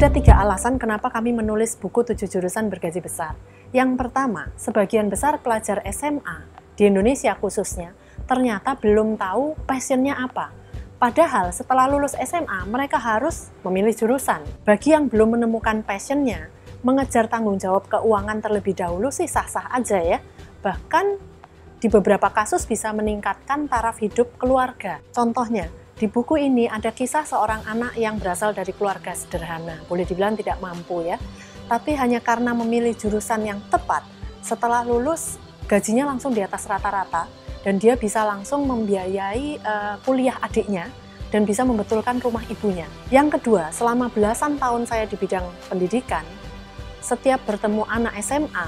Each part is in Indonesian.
Ada 3 alasan kenapa kami menulis buku 7 jurusan bergaji besar. Yang pertama, sebagian besar pelajar SMA, di Indonesia khususnya, ternyata belum tahu passionnya apa. Padahal setelah lulus SMA, mereka harus memilih jurusan. Bagi yang belum menemukan passionnya, mengejar tanggung jawab keuangan terlebih dahulu sih sah-sah aja ya. Bahkan di beberapa kasus bisa meningkatkan taraf hidup keluarga. Contohnya, di buku ini ada kisah seorang anak yang berasal dari keluarga sederhana, boleh dibilang tidak mampu ya, tapi hanya karena memilih jurusan yang tepat, setelah lulus gajinya langsung di atas rata-rata, dan dia bisa langsung membiayai kuliah adiknya, dan bisa membetulkan rumah ibunya. Yang kedua, selama belasan tahun saya di bidang pendidikan, setiap bertemu anak SMA,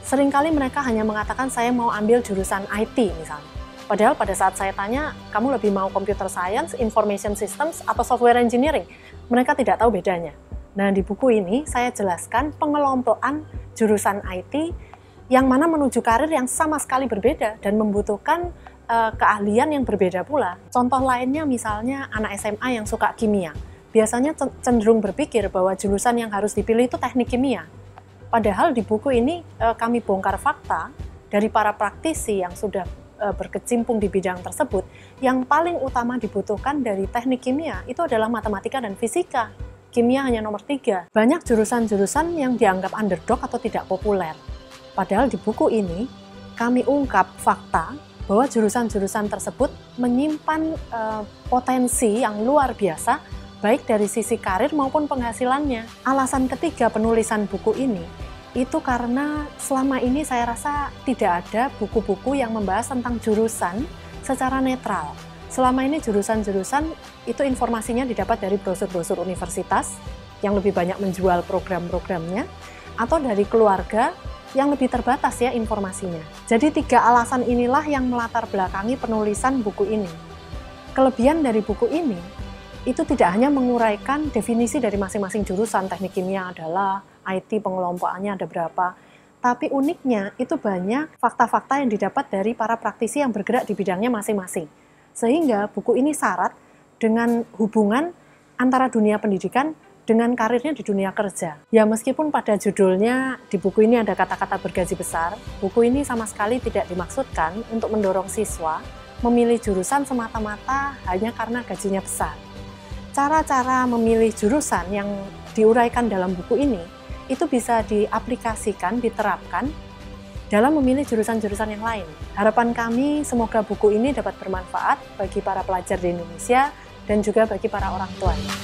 seringkali mereka hanya mengatakan saya mau ambil jurusan IT misalnya. Padahal pada saat saya tanya, kamu lebih mau computer science, information systems, atau software engineering? Mereka tidak tahu bedanya. Nah, di buku ini saya jelaskan pengelompokan jurusan IT yang mana menuju karir yang sama sekali berbeda dan membutuhkan keahlian yang berbeda pula. Contoh lainnya misalnya anak SMA yang suka kimia. Biasanya cenderung berpikir bahwa jurusan yang harus dipilih itu teknik kimia. Padahal di buku ini kami bongkar fakta dari para praktisi yang sudah berkecimpung di bidang tersebut, yang paling utama dibutuhkan dari teknik kimia itu adalah matematika dan fisika. Kimia hanya nomor 3. Banyak jurusan-jurusan yang dianggap underdog atau tidak populer. Padahal di buku ini, kami ungkap fakta bahwa jurusan-jurusan tersebut menyimpan potensi yang luar biasa, baik dari sisi karir maupun penghasilannya. Alasan ketiga penulisan buku ini, itu karena selama ini saya rasa tidak ada buku-buku yang membahas tentang jurusan secara netral. Selama ini jurusan-jurusan itu informasinya didapat dari brosur-brosur universitas yang lebih banyak menjual program-programnya, atau dari keluarga yang lebih terbatas ya informasinya. Jadi 3 alasan inilah yang melatar belakangi penulisan buku ini. Kelebihan dari buku ini, itu tidak hanya menguraikan definisi dari masing-masing jurusan, teknik kimia adalah, IT pengelompokannya ada berapa, tapi uniknya itu banyak fakta-fakta yang didapat dari para praktisi yang bergerak di bidangnya masing-masing. Sehingga buku ini syarat dengan hubungan antara dunia pendidikan dengan karirnya di dunia kerja. Ya meskipun pada judulnya di buku ini ada kata-kata bergaji besar, buku ini sama sekali tidak dimaksudkan untuk mendorong siswa memilih jurusan semata-mata hanya karena gajinya besar. Cara-cara memilih jurusan yang diuraikan dalam buku ini itu bisa diaplikasikan, diterapkan dalam memilih jurusan-jurusan yang lain. Harapan kami semoga buku ini dapat bermanfaat bagi para pelajar di Indonesia dan juga bagi para orang tuanya.